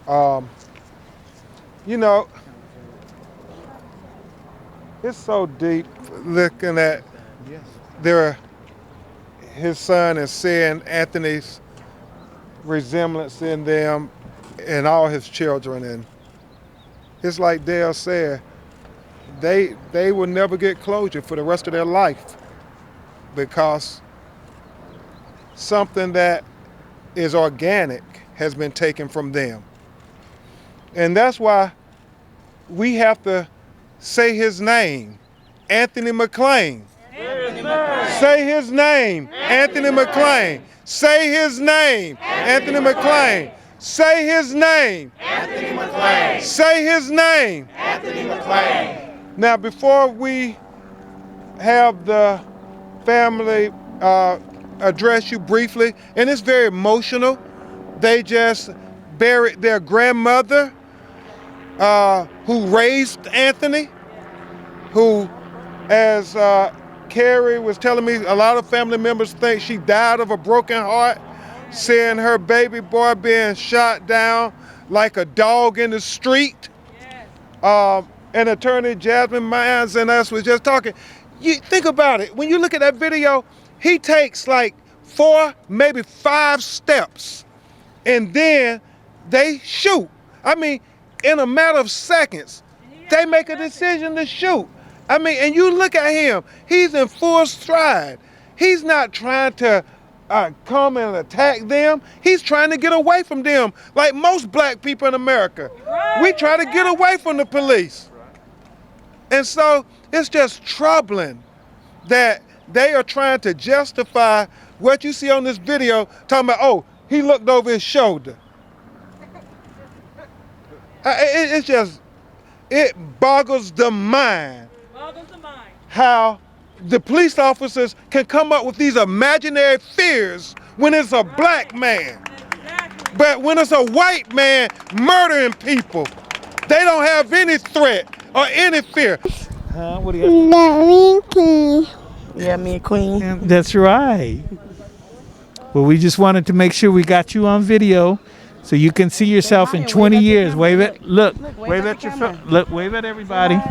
Um, you know, it's so deep looking at their his son and seeing Anthony's resemblance in them and all his children. And it's like Dale said, they will never get closure for the rest of their life because something that is organic has been taken from them. And that's why we have to say his name, Anthony McClain. Say his name, Anthony McClain. Say his name, Anthony McClain. Say his name, Anthony McClain. Say his name, Anthony McClain. Now, before we have the family address you briefly, and it's very emotional. They just buried their grandmother who raised Anthony, who, as Carrie was telling me, a lot of family members think she died of a broken heart, seeing her baby boy being shot down like a dog in the street. And attorney Jasmine Mines and us was just talking. You think about it. When you look at that video, he takes like 4, maybe 5 steps, and then they shoot. I mean, in a matter of seconds, they make a decision to shoot. I mean, and you look at him, he's in full stride. He's not trying to come and attack them. He's trying to get away from them, like most black people in America. We try to get away from the police. And so it's just troubling that they are trying to justify what you see on this video, talking about, oh, he looked over his shoulder. It's just, it boggles the mind how the police officers can come up with these imaginary fears when it's a black man. But when it's a white man murdering people, they don't have any threat or any fear. What do you got? Yeah, me and Queen. That's right. Well, we just wanted to make sure we got you on video so you can see yourself in 20 years. Wave it. Look, wave at your phone. Look, wave at everybody.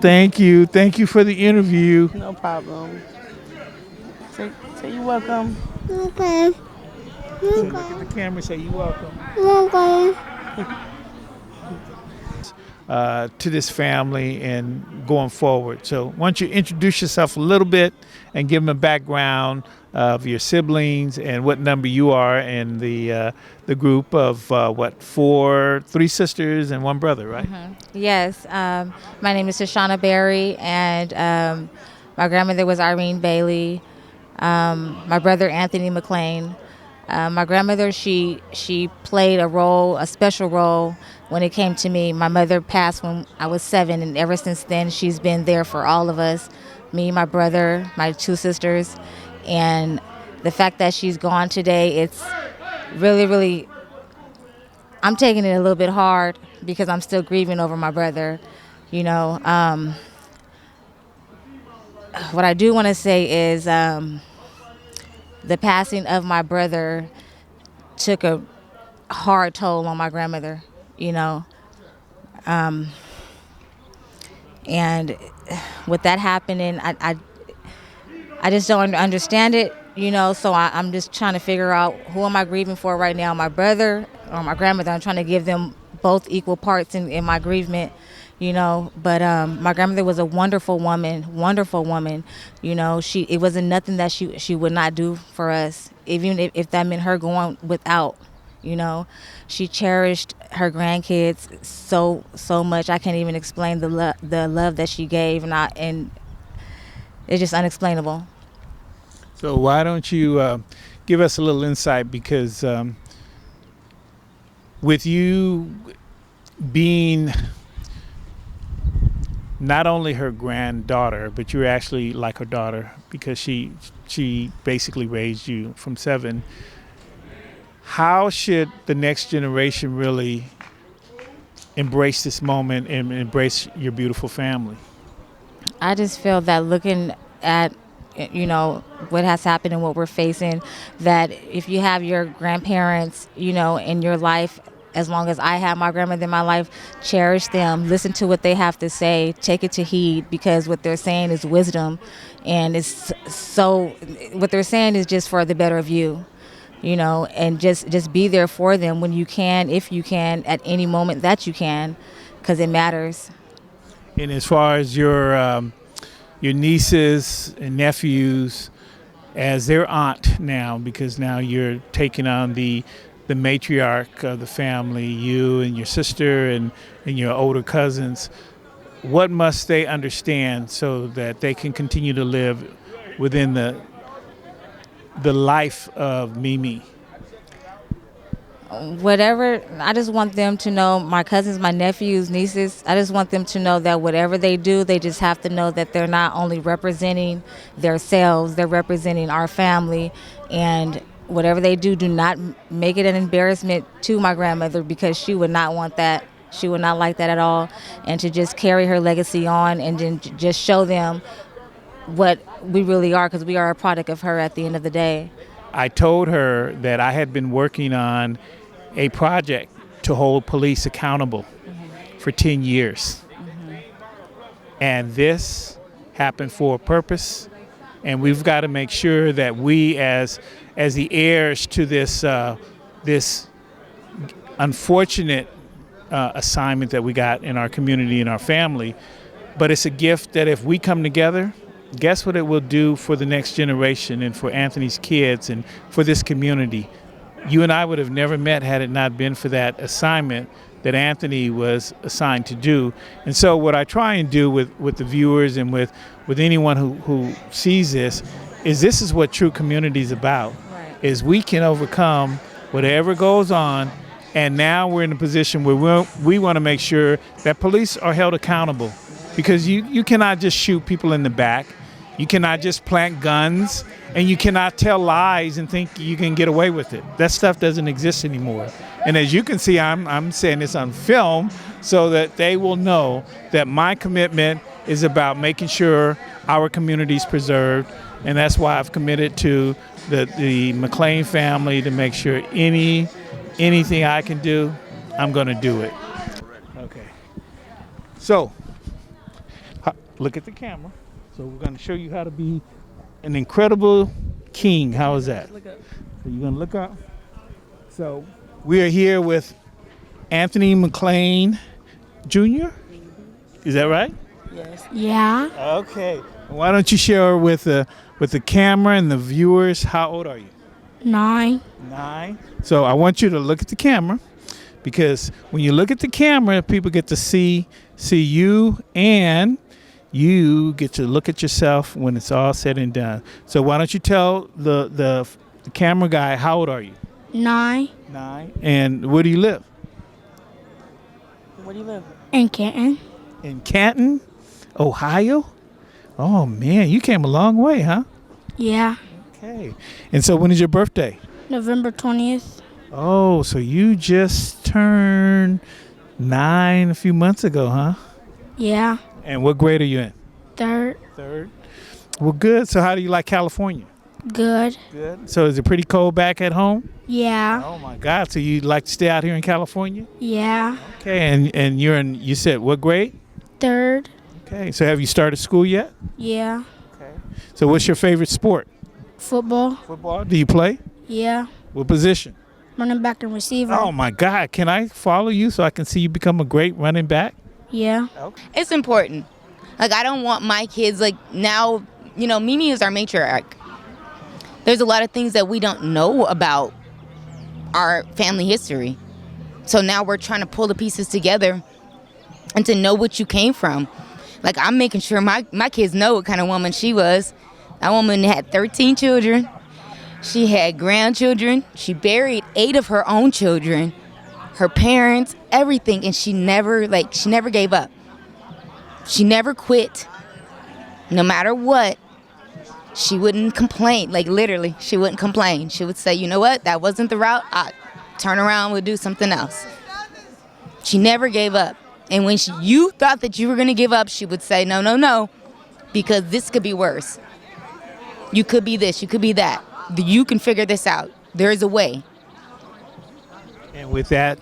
Thank you. Thank you for the interview. No problem. Say you're welcome. Okay. So look at the camera and say you're welcome. Okay. To this family and going forward. So why don't you introduce yourself a little bit and give them a background of your siblings and what number you are in the group of 3 sisters and 1 brother, right? Mm-hmm. Yes. My name is Shoshana Berry, and my grandmother was Irene Bailey. My brother Anthony McClain. My grandmother, she played a special role when it came to me. My mother passed when I was 7, and ever since then, she's been there for all of us, me, my brother, my 2 sisters. And the fact that she's gone today, it's really, really, I'm taking it a little bit hard because I'm still grieving over my brother, you know. What I do want to say is the passing of my brother took a hard toll on my grandmother, you know. And with that happening, I just don't understand it, you know, so I'm just trying to figure out who am I grieving for right now, my brother or my grandmother. I'm trying to give them both equal parts in my grievement, you know. But my grandmother was a wonderful woman, you know. It wasn't nothing that she would not do for us, even if that meant her going without, you know. She cherished her grandkids so much. I can't even explain the love that she gave, and it's just unexplainable. So why don't you give us a little insight, because with you being not only her granddaughter, but you're actually like her daughter, because she basically raised you from 7. How should the next generation really embrace this moment and embrace your beautiful family? I just feel that looking at, you know, what has happened and what we're facing, that if you have your grandparents, in your life, as long as I have my grandmother in my life, cherish them, listen to what they have to say, take it to heed, because what they're saying is wisdom, and what they're saying is just for the better of you, and just be there for them when you can, if you can, at any moment that you can, because it matters. And as far as your nieces and nephews, as their aunt now, because now you're taking on the matriarch of the family, you and your sister and your older cousins, what must they understand so that they can continue to live within the life of Mimi? Whatever, I just want them to know, my cousins, my nephews, nieces, I just want them to know that whatever they do, they just have to know that they're not only representing themselves, they're representing our family, and whatever they do not make it an embarrassment to my grandmother, because she would not want that. She would not like that at all. And to just carry her legacy on and then just show them what we really are, because we are a product of her at the end of the day. I told her that I had been working on a project to hold police accountable for 10 years. And this happened for a purpose. And we've got to make sure that we, as the heirs to this unfortunate assignment that we got in our community and our family, but it's a gift that if we come together, guess what it will do for the next generation and for Anthony's kids and for this community. You and I would have never met had it not been for that assignment that Anthony was assigned to do. And so what I try and do with the viewers and with anyone who sees this is what true community is about. Right. Is we can overcome whatever goes on, and now we're in a position where we want to make sure that police are held accountable, because you cannot just shoot people in the back. You cannot just plant guns, and you cannot tell lies and think you can get away with it. That stuff doesn't exist anymore. And as you can see, I'm saying this on film so that they will know that my commitment is about making sure our community is preserved, and that's why I've committed to the McClain family to make sure anything I can do, I'm going to do it. Okay. So, look at the camera. So we're going to show you how to be an incredible king. How is that? Look up. So you're going to look up. So we are here with Anthony McClain Jr. Is that right? Yes. Yeah. Okay. Why don't you share with the camera and the viewers, how old are you? 9. 9. So I want you to look at the camera, because when you look at the camera, people get to see you, and you get to look at yourself when it's all said and done. So why don't you tell the camera guy, how old are you? 9. 9. And where do you live? Where do you live? In Canton. In Canton, Ohio? Oh, man, you came a long way, huh? Yeah. Okay. And so when is your birthday? November 20th. Oh, so you just turned 9 a few months ago, huh? Yeah. And what grade are you in? 3rd. 3rd. Well, good. So how do you like California? Good. Good. So is it pretty cold back at home? Yeah. Oh, my God. So you like to stay out here in California? Yeah. Okay. And you said what grade? 3rd. Okay. So have you started school yet? Yeah. Okay. So what's your favorite sport? Football. Football. Do you play? Yeah. What position? Running back and receiver. Oh, my God. Can I follow you so I can see you become a great running back? Yeah. Okay. It's important. Like, I don't want my kids, like, now, Mimi is our matriarch. There's a lot of things that we don't know about our family history. So now we're trying to pull the pieces together and to know what you came from. Like, I'm making sure my kids know what kind of woman she was. That woman had 13 children. She had grandchildren. She buried 8 of her own children, her parents, everything, and she never gave up. She never quit. No matter what, she wouldn't complain. Like, literally, she wouldn't complain. She would say, you know what, that wasn't the route. I'll turn around, we'll do something else. She never gave up. And when you thought that you were going to give up, she would say, no, because this could be worse. You could be this, you could be that. You can figure this out. There is a way. And with that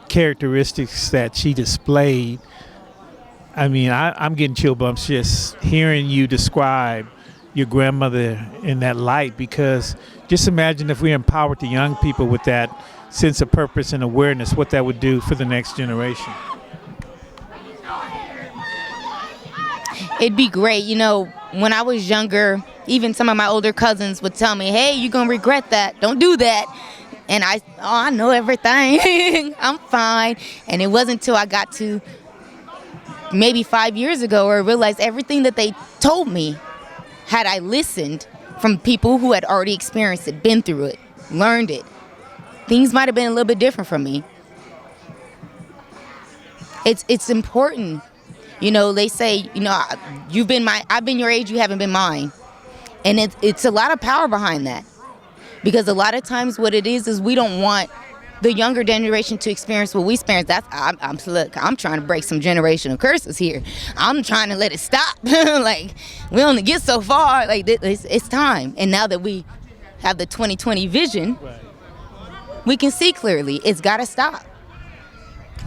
characteristics that she displayed, I mean, I'm getting chill bumps just hearing you describe your grandmother in that light, because just imagine if we empowered the young people with that sense of purpose and awareness, what that would do for the next generation. It'd be great. You know, when I was younger, even some of my older cousins would tell me, hey, you're going to regret that. Don't do that. And I know everything. I'm fine. And it wasn't until I got to maybe 5 years ago where I realized everything that they told me, had I listened from people who had already experienced it, been through it, learned it, things might have been a little bit different from me. It's important. You know, they say, you know, I've been your age, you haven't been mine. And it's a lot of power behind that. Because a lot of times what it is we don't want the younger generation to experience what we experience. Look, I'm trying to break some generational curses here. I'm trying to let it stop. Like, we only get so far. Like, it's time. And now that we have the 2020 vision, we can see clearly. It's got to stop.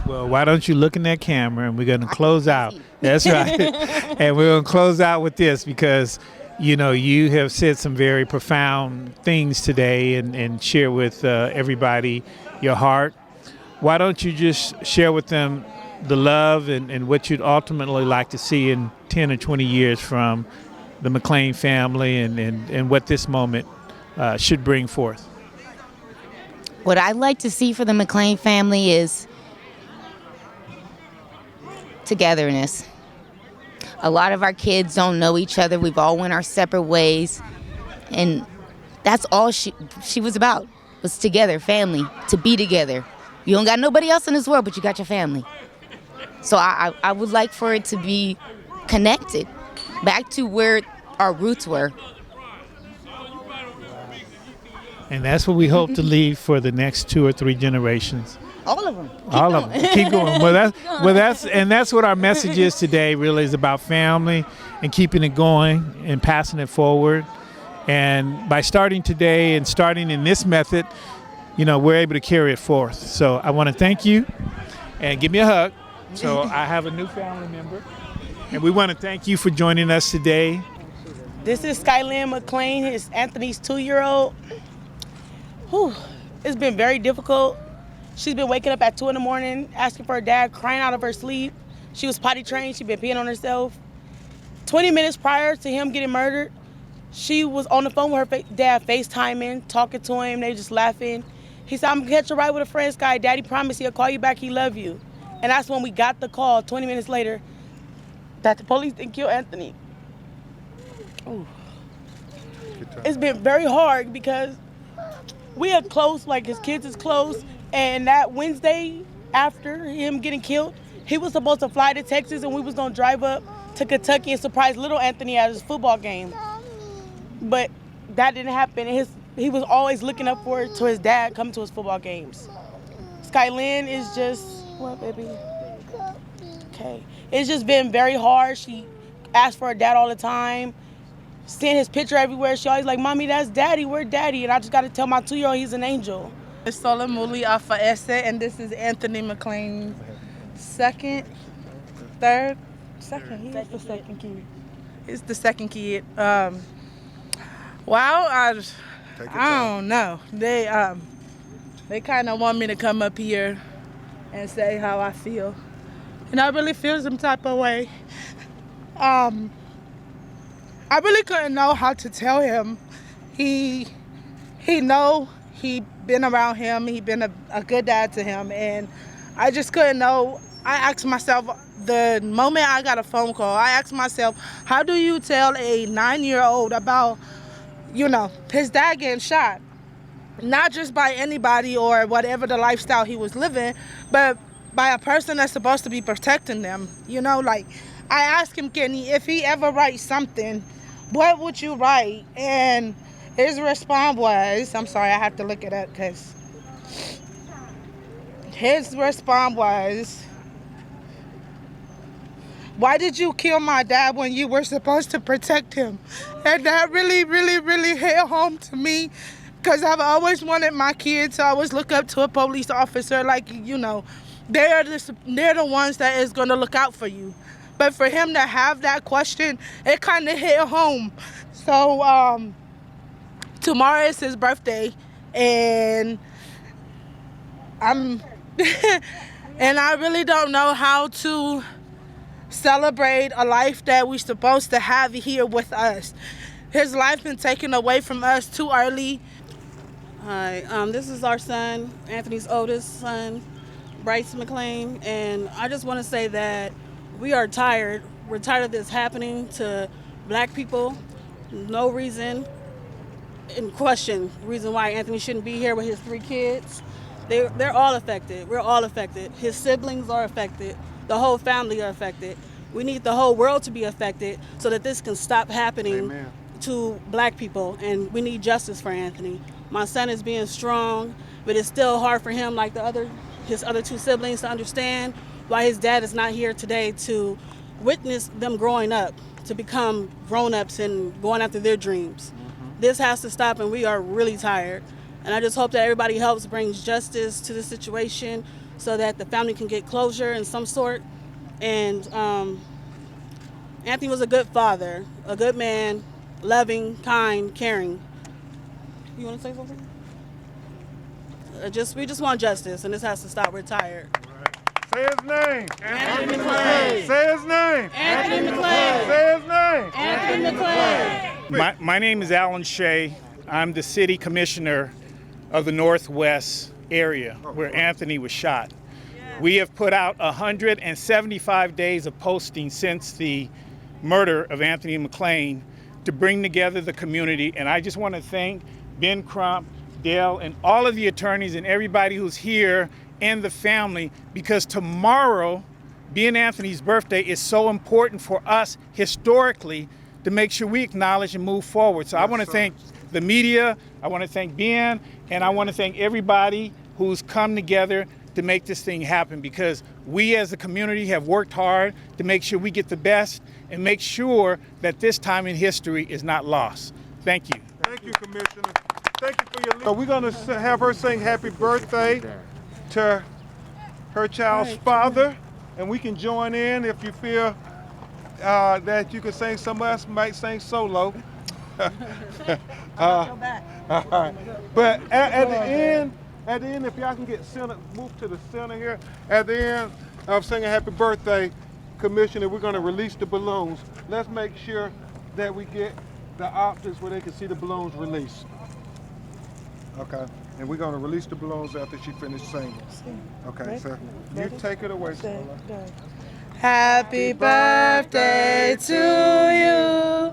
Well, why don't you look in that camera, and we're going to close out. That's right. And we're going to close out with this, because, you know, you have said some very profound things today and share with everybody your heart. Why don't you just share with them the love and what you'd ultimately like to see in 10 or 20 years from the McClain family and what this moment should bring forth? What I'd like to see for the McClain family is togetherness. A lot of our kids don't know each other. We've all went our separate ways. And that's all she was about, was together, family, to be together. You don't got nobody else in this world, but you got your family. So I would like for it to be connected back to where our roots were. And that's what we hope to leave for the next 2 or 3 generations. All of them. All of them. Keep going. That's what our message is today. Really, is about family and keeping it going and passing it forward. And by starting today and starting in this method, you know, we're able to carry it forth. So I want to thank you and give me a hug. So I have a new family member, and we want to thank you for joining us today. This is Skylyn McClain. It's Anthony's 2-year-old. It's been very difficult. She's been waking up at 2 in the morning, asking for her dad, crying out of her sleep. She was potty trained. She'd been peeing on herself. 20 minutes prior to him getting murdered, she was on the phone with her dad, FaceTiming, talking to him. They just laughing. He said, I'm going to catch a ride with a friend, Sky. Daddy promised he'll call you back. He love you. And that's when we got the call 20 minutes later that the police didn't kill Anthony. Ooh. It's been very hard because we are close, like his kids is close. And that Wednesday after him getting killed, he was supposed to fly to Texas and we was gonna drive up to Kentucky and surprise little Anthony at his football game. But that didn't happen. He was always looking up forward to his dad coming to his football games. Skylyn is just, what, baby? Okay. It's just been very hard. She asked for her dad all the time. Seeing his picture everywhere, she always like, Mommy, that's Daddy, where's Daddy? And I just gotta tell my 2-year-old he's an angel. It's Solomuli Afaese, and this is Anthony McClain's second. He's the second kid. He's the second kid. Wow, I don't know. They kind of want me to come up here and say how I feel, and I really feel some type of way. I really couldn't know how to tell him. He been around him, he been a good dad to him, and I just couldn't know. I asked myself, the moment I got a phone call, I asked myself, how do you tell a 9-year-old about, you know, his dad getting shot? Not just by anybody or whatever the lifestyle he was living, but by a person that's supposed to be protecting them. You know, like, I asked him, Kenny, if he ever writes something, what would you write? And his response was, I'm sorry, I have to look it up because his response was, Why did you kill my dad when you were supposed to protect him? And that really, really, really hit home to me, because I've always wanted my kids to always look up to a police officer, like, you know, they're the ones that is going to look out for you. But for him to have that question, it kind of hit home. So tomorrow is his birthday, and and I really don't know how to celebrate a life that we're supposed to have here with us. His life been taken away from us too early. Hi, this is our son, Anthony's oldest son, Bryce McClain, and I just want to say that we are tired. We're tired of this happening to black people. No reason in question, reason why Anthony shouldn't be here with his 3 kids. They're all affected. We're all affected. His siblings are affected. The whole family are affected. We need the whole world to be affected so that this can stop happening. Amen. To black people, and we need justice for Anthony. My son is being strong, but it's still hard for him, like his other 2 siblings, to understand why his dad is not here today to witness them growing up, to become grown-ups and going after their dreams. This has to stop, and we are really tired. And I just hope that everybody helps brings justice to the situation so that the family can get closure in some sort. And Anthony was a good father, a good man, loving, kind, caring. You want to say something? We just want justice, and this has to stop. We're tired. Say his name. Anthony McClain. Say his name. Anthony McClain. Say his name. Anthony McClain. My name is Alan Shea. I'm the city commissioner of the Northwest area where Anthony was shot. We have put out 175 days of posting since the murder of Anthony McClain to bring together the community. And I just want to thank Ben Crump, Dale, and all of the attorneys and everybody who's here and the family, because tomorrow, being Anthony's birthday, is so important for us historically to make sure we acknowledge and move forward. So I want to thank the media, I want to thank Ben, and I want to thank everybody who's come together to make this thing happen, because we as a community have worked hard to make sure we get the best and make sure that this time in history is not lost. Thank you. Thank you, Commissioner. Thank you for your leadership. So we're going to have her sing happy birthday to her child's father, and we can join in if you feel that you can sing. Someone else might sing solo. All right. But at the end, if y'all can get center, move to the center here. At the end of singing happy birthday, Commissioner, we're going to release the balloons. Let's make sure that we get the optics where they can see the balloons released. Okay. And we're going to release the balloons after she finishes singing. Okay, so you take it away, Smola. Happy birthday to you.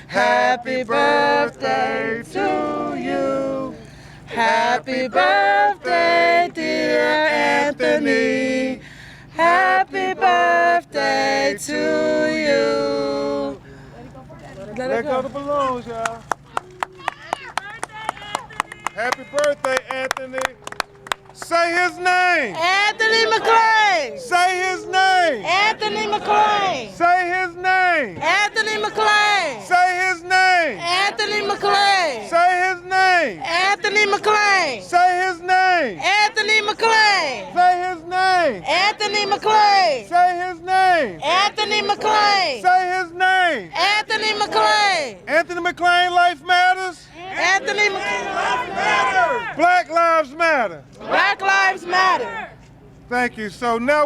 Happy birthday to you. Happy birthday, dear Anthony. Happy birthday to you. Let go of the balloons, y'all. Happy birthday, Anthony. Say his name. Anthony McClain. Say his name. Anthony McClain. Say his name. Anthony McClain. Say his name. Anthony McClain. Say his name. Anthony McClain. Say his name. Anthony McClain. Say his name. Anthony McClain. Say his name. Anthony McClain. Say his name. Anthony McClain. Anthony McClain, life matters. Anthony McClain. Life matters. Black lives matter. Black lives matter. Thank you. So now we